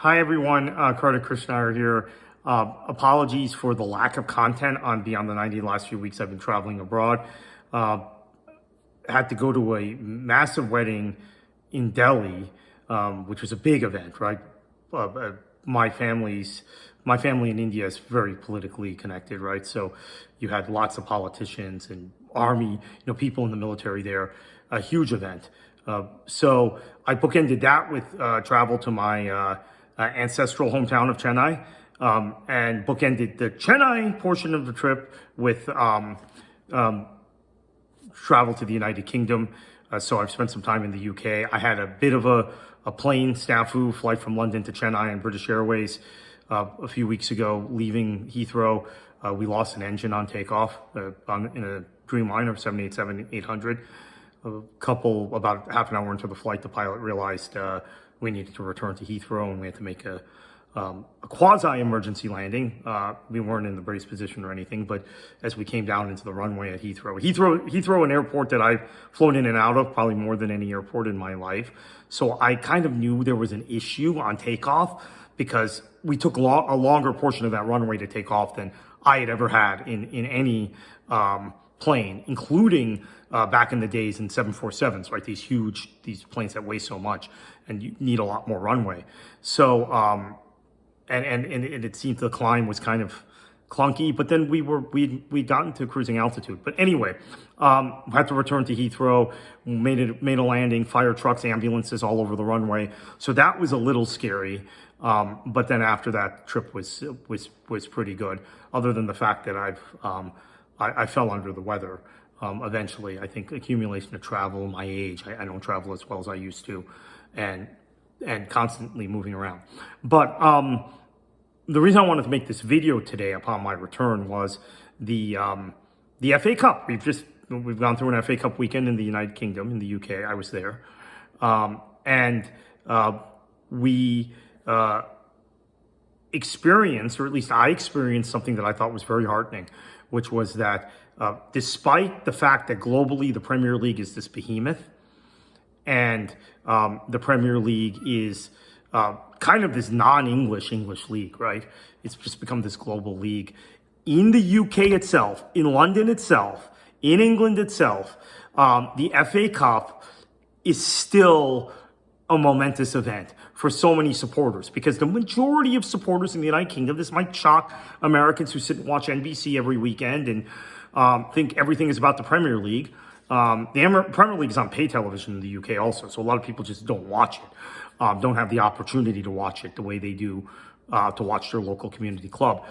Hi everyone, Kartik here. Apologies for the lack of content on Beyond the 90 the last few weeks. I've been traveling abroad. Had to go to a massive wedding in Delhi, which was a big event, right? My family in India is very politically connected, right? So you had lots of politicians and army, people in the military there, a huge event. So I bookended that with travel to my ancestral hometown of Chennai, and bookended the Chennai portion of the trip with travel to the United Kingdom. So I've spent some time in the UK. I had a bit of a plane snafu flight from London to Chennai on British Airways a few weeks ago, leaving Heathrow. We lost an engine on takeoff in a Dreamliner 787-800. About half an hour into the flight, the pilot realized we needed to return to Heathrow and we had to make a quasi-emergency landing. We weren't in the brace position or anything, but as we came down into the runway at Heathrow, an airport that I've flown in and out of probably more than any airport in my life. So I kind of knew there was an issue on takeoff because we took a longer portion of that runway to take off than I had ever had in any plane, including back in the days in 747s, right? These planes that weigh so much and you need a lot more runway. So, and it seemed the climb was kind of clunky, but then we'd gotten to cruising altitude. But anyway, had to return to Heathrow, made a landing, fire trucks, ambulances all over the runway. So that was a little scary. But then after that trip was pretty good, other than the fact that I fell under the weather. Eventually, I think accumulation of travel, my age, I don't travel as well as I used to, and constantly moving around. But the reason I wanted to make this video today upon my return was the FA Cup. We've gone through an FA Cup weekend in the United Kingdom, in the UK. I was there, and we experienced, or at least I experienced, something that I thought was very heartening, which was that despite the fact that globally the Premier League is this behemoth, and the Premier League is kind of this non-English league, right? It's just become this global league. In the UK itself, in London itself, in England itself, the FA Cup is still a momentous event for so many supporters, because the majority of supporters in the United Kingdom, this might shock Americans who sit and watch NBC every weekend and think everything is about the Premier League. The Premier League is on pay television in the UK also, so a lot of people just don't watch it, don't have the opportunity to watch it the way they do to watch their local community club.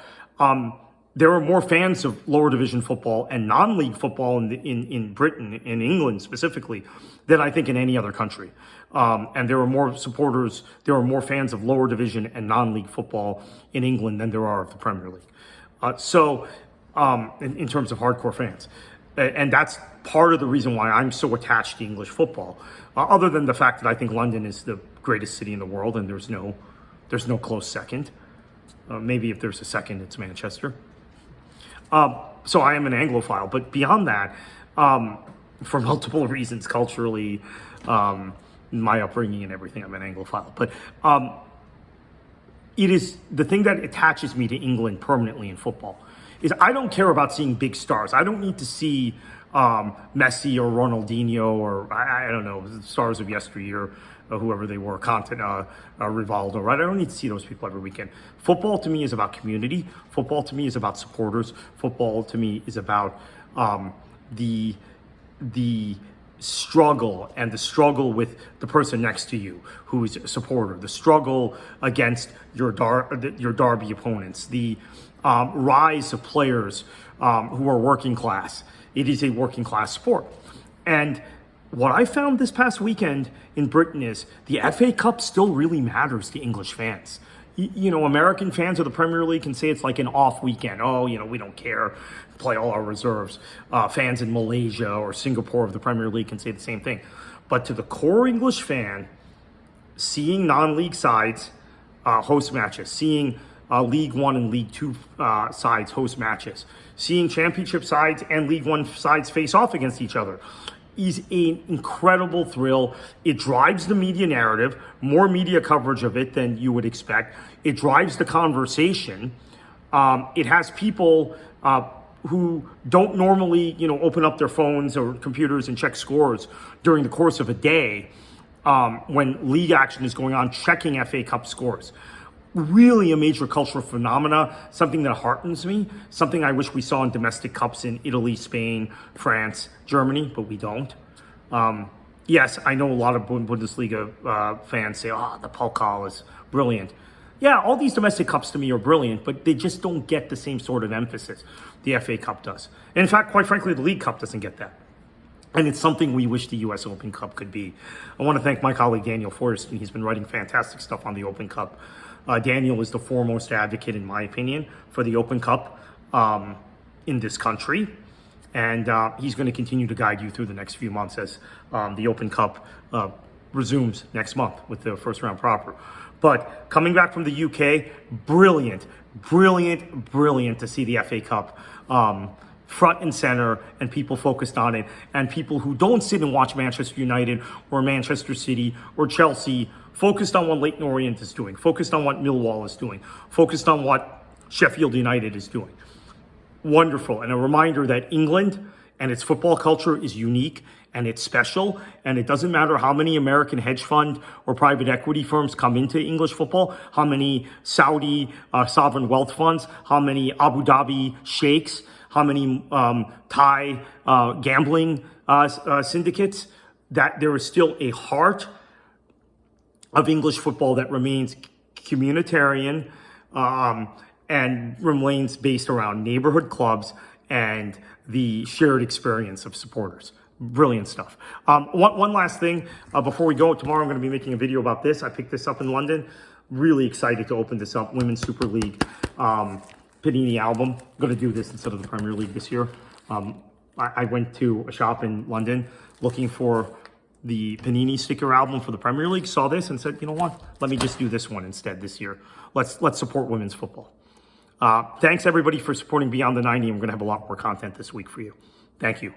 There are more fans of lower division football and non-league football in Britain, in England specifically, than I think in any other country. And there are more supporters, there are more fans of lower division and non-league football in England than there are of the Premier League. In terms of hardcore fans. And that's part of the reason why I'm so attached to English football, other than the fact that I think London is the greatest city in the world and there's no close second. Maybe if there's a second, it's Manchester. So I am an Anglophile, but beyond that, for multiple reasons, culturally, my upbringing and everything, I'm an Anglophile. But it is the thing that attaches me to England permanently in football is I don't care about seeing big stars. I don't need to see Messi or Ronaldinho or I don't know, the stars of yesteryear, whoever they were, Rivaldo, right? I don't need to see those people every weekend. Football to me is about community. Football to me is about supporters. Football to me is about the struggle and the struggle with the person next to you who's a supporter, the struggle against your derby opponents, the rise of players who are working class. It is a working class sport. And what I found this past weekend in Britain is the FA Cup still really matters to English fans. American fans of the Premier League can say it's like an off weekend. Oh, we don't care, play all our reserves. Fans in Malaysia or Singapore of the Premier League can say the same thing. But to the core English fan, seeing non-league sides host matches, seeing League One and League Two sides host matches, seeing Championship sides and League One sides face off against each other, is an incredible thrill. It drives the media narrative, more media coverage of it than you would expect. It drives the conversation. It has people who don't normally, open up their phones or computers and check scores during the course of a day when league action is going on, checking FA Cup scores. Really a major cultural phenomena, something that heartens me, something I wish we saw in domestic cups in Italy, Spain, France, Germany, but we don't. Yes, I know a lot of Bundesliga fans say, the Pokal is brilliant. Yeah, all these domestic cups to me are brilliant, but they just don't get the same sort of emphasis the FA Cup does. And in fact, quite frankly, the League Cup doesn't get that. And it's something we wish the U.S. Open Cup could be. I want to thank my colleague Daniel Forreston. He's been writing fantastic stuff on the Open Cup. Daniel is the foremost advocate, in my opinion, for the Open Cup in this country. And he's going to continue to guide you through the next few months as the Open Cup resumes next month with the first round proper. But coming back from the UK, brilliant to see the FA Cup front and center and people focused on it, and people who don't sit and watch Manchester United or Manchester City or Chelsea focused on what Leyton Orient is doing, focused on what Millwall is doing, focused on what Sheffield United is doing. Wonderful. And a reminder that England and its football culture is unique and it's special. And it doesn't matter how many American hedge fund or private equity firms come into English football, how many Saudi sovereign wealth funds, how many Abu Dhabi sheikhs, how many Thai gambling syndicates, that there is still a heart of English football that remains communitarian and remains based around neighborhood clubs and the shared experience of supporters. Brilliant stuff. One last thing before we go. Tomorrow I'm going to be making a video about this. I picked this up in London. Really excited to open this up. Women's Super League Panini album. I'm going to do this instead of the Premier League this year. I went to a shop in London looking for the Panini sticker album for the Premier League, saw this and said, you know what? Let me just do this one instead this year. Let's support women's football. Thanks everybody for supporting Beyond the 90. I'm going to have a lot more content this week for you. Thank you.